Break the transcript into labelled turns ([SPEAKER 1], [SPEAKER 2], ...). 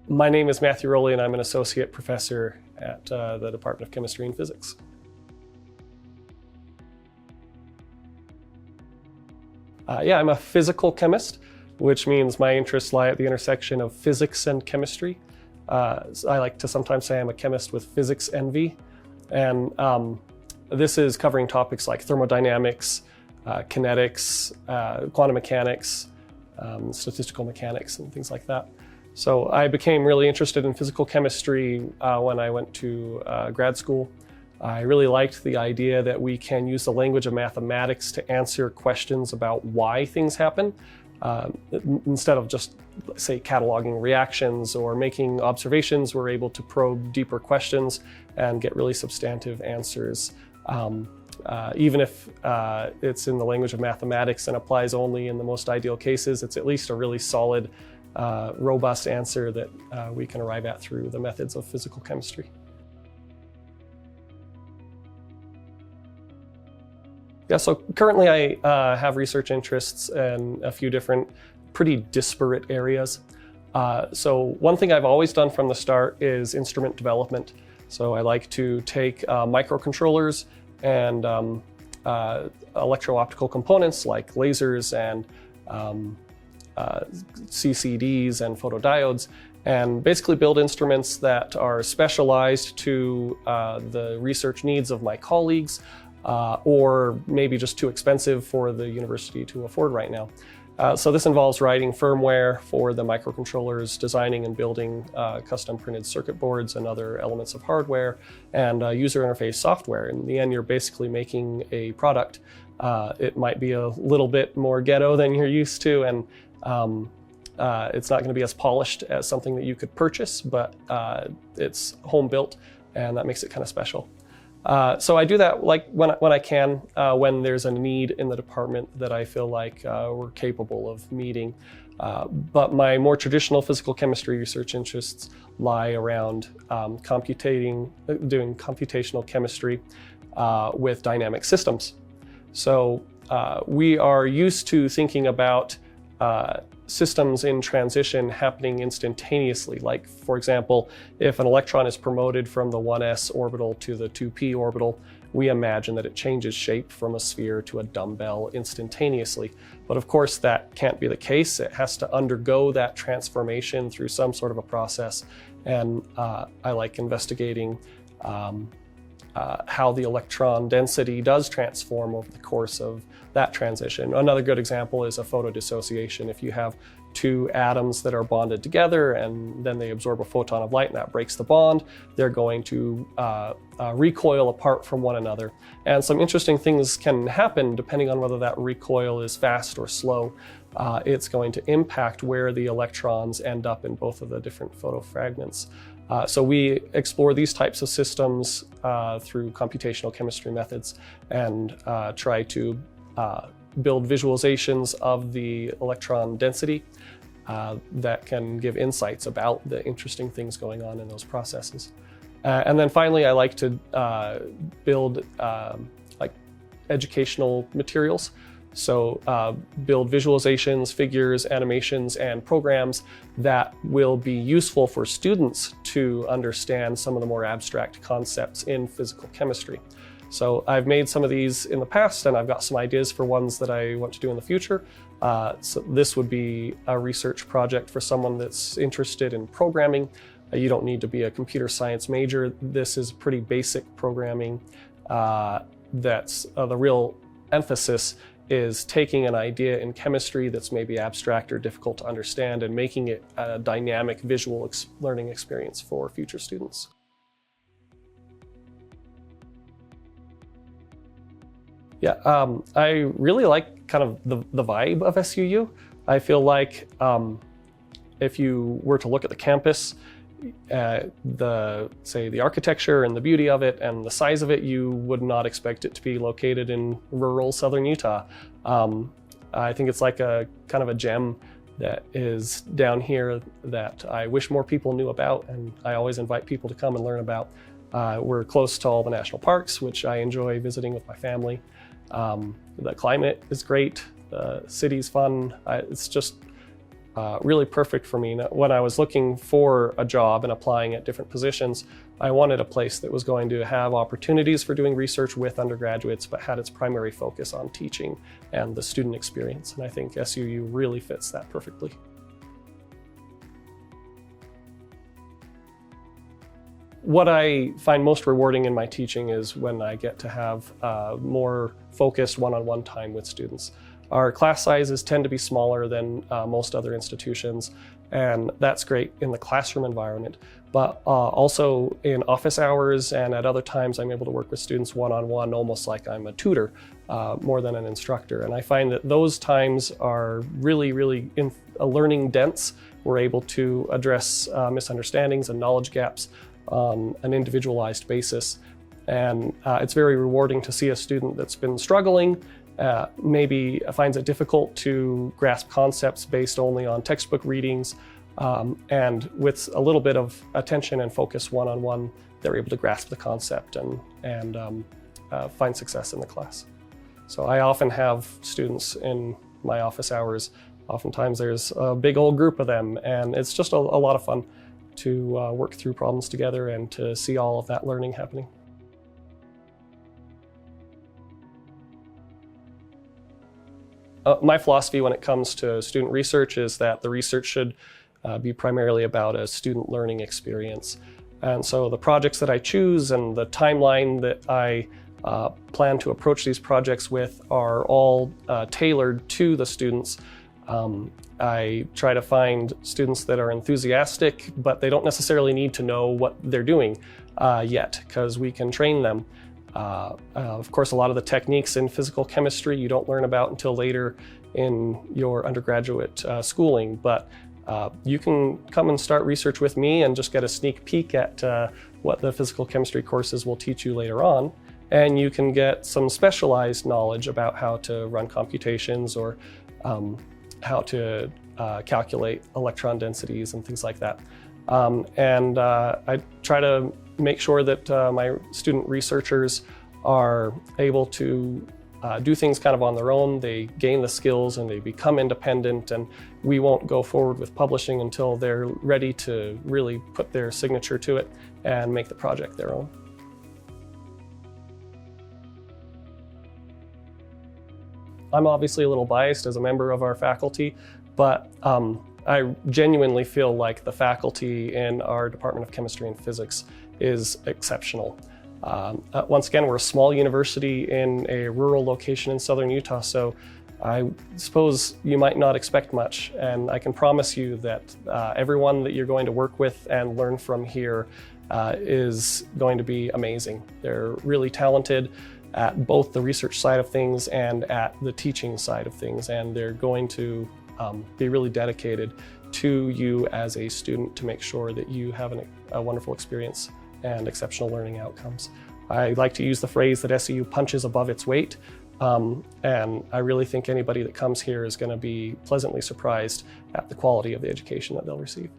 [SPEAKER 1] My name is Matthew Rowley, and I'm an associate professor at the Department of Chemistry and Physics. I'm a physical chemist, which means my interests lie at the intersection of physics and chemistry. So I like to sometimes say I'm a chemist with physics envy. And this is covering topics like thermodynamics, kinetics, quantum mechanics, statistical mechanics, and things like that. So I became really interested in physical chemistry when I went to grad school. I really liked the idea that we can use the language of mathematics to answer questions about why things happen, instead of just, say, cataloging reactions or making observations. We're able to probe deeper questions and get really substantive answers. Even if it's in the language of mathematics and applies only in the most ideal cases, it's at least a really solid, robust answer that we can arrive at through the methods of physical chemistry. Yeah, so currently I have research interests in a few different pretty disparate areas. So one thing I've always done from the start is instrument development. So I like to take microcontrollers and electro-optical components like lasers and CCDs and photodiodes, and basically build instruments that are specialized to the research needs of my colleagues, or maybe just too expensive for the university to afford right now. So this involves writing firmware for the microcontrollers, designing and building custom printed circuit boards and other elements of hardware, and user interface software. In the end, you're basically making a product. It might be a little bit more ghetto than you're used to, and it's not going to be as polished as something that you could purchase, but it's home built, and that makes it kind of special. So I do that like when I can, when there's a need in the department that I feel like we're capable of meeting. But my more traditional physical chemistry research interests lie around doing computational chemistry with dynamic systems. So we are used to thinking about systems in transition happening instantaneously. Like, for example, if an electron is promoted from the 1s orbital to the 2p orbital, we imagine that it changes shape from a sphere to a dumbbell instantaneously. But of course, that can't be the case. It has to undergo that transformation through some sort of a process. And I like investigating how the electron density does transform over the course of that transition. Another good example is a photodissociation. If you have two atoms that are bonded together and then they absorb a photon of light and that breaks the bond, they're going to recoil apart from one another. And some interesting things can happen depending on whether that recoil is fast or slow. It's going to impact where the electrons end up in both of the different photofragments. So we explore these types of systems through computational chemistry methods and try to build visualizations of the electron density that can give insights about the interesting things going on in those processes. And then finally, I like to build like educational materials. So build visualizations, figures, animations, and programs that will be useful for students to understand some of the more abstract concepts in physical chemistry. So I've made some of these in the past, and I've got some ideas for ones that I want to do in the future. So this would be a research project for someone that's interested in programming. You don't need to be a computer science major. This is pretty basic programming. That's the real emphasis is taking an idea in chemistry that's maybe abstract or difficult to understand and making it a dynamic visual learning experience for future students. Yeah, I really like kind of the vibe of SUU. I feel like if you were to look at the campus, the architecture and the beauty of it and the size of it, you would not expect it to be located in rural southern Utah. I think it's like a kind of a gem that is down here that I wish more people knew about, and I always invite people to come and learn about. We're close to all the national parks, which I enjoy visiting with my family. The climate is great, the city's fun. really perfect for me. When I was looking for a job and applying at different positions, I wanted a place that was going to have opportunities for doing research with undergraduates, but had its primary focus on teaching and the student experience. And I think SUU really fits that perfectly. What I find most rewarding in my teaching is when I get to have more focused one-on-one time with students. Our class sizes tend to be smaller than most other institutions, and that's great in the classroom environment. But also in office hours and at other times, I'm able to work with students one-on-one, almost like I'm a tutor more than an instructor. And I find that those times are really, really learning dense. We're able to address misunderstandings and knowledge gaps on an individualized basis. And it's very rewarding to see a student that's been struggling, maybe finds it difficult to grasp concepts based only on textbook readings, and with a little bit of attention and focus one-on-one, they're able to grasp the concept and find success in the class. So I often have students in my office hours. Oftentimes there's a big old group of them, and it's just a lot of fun to work through problems together and to see all of that learning happening. My philosophy when it comes to student research is that the research should be primarily about a student learning experience. And so the projects that I choose and the timeline that I plan to approach these projects with are all tailored to the students. I try to find students that are enthusiastic, but they don't necessarily need to know what they're doing yet, because we can train them. Of course, a lot of the techniques in physical chemistry you don't learn about until later in your undergraduate schooling, but you can come and start research with me and just get a sneak peek at what the physical chemistry courses will teach you later on. And you can get some specialized knowledge about how to run computations or how to calculate electron densities and things like that. I try to make sure that my student researchers are able to do things kind of on their own. They gain the skills and they become independent, and we won't go forward with publishing until they're ready to really put their signature to it and make the project their own. I'm obviously a little biased as a member of our faculty, but I genuinely feel like the faculty in our Department of Chemistry and Physics is exceptional. Once again, we're a small university in a rural location in southern Utah, so I suppose you might not expect much, and I can promise you that everyone that you're going to work with and learn from here is going to be amazing. They're really talented at both the research side of things and at the teaching side of things, and they're going to be really dedicated to you as a student to make sure that you have a wonderful experience and exceptional learning outcomes. I like to use the phrase that SUU punches above its weight, and I really think anybody that comes here is going to be pleasantly surprised at the quality of the education that they'll receive.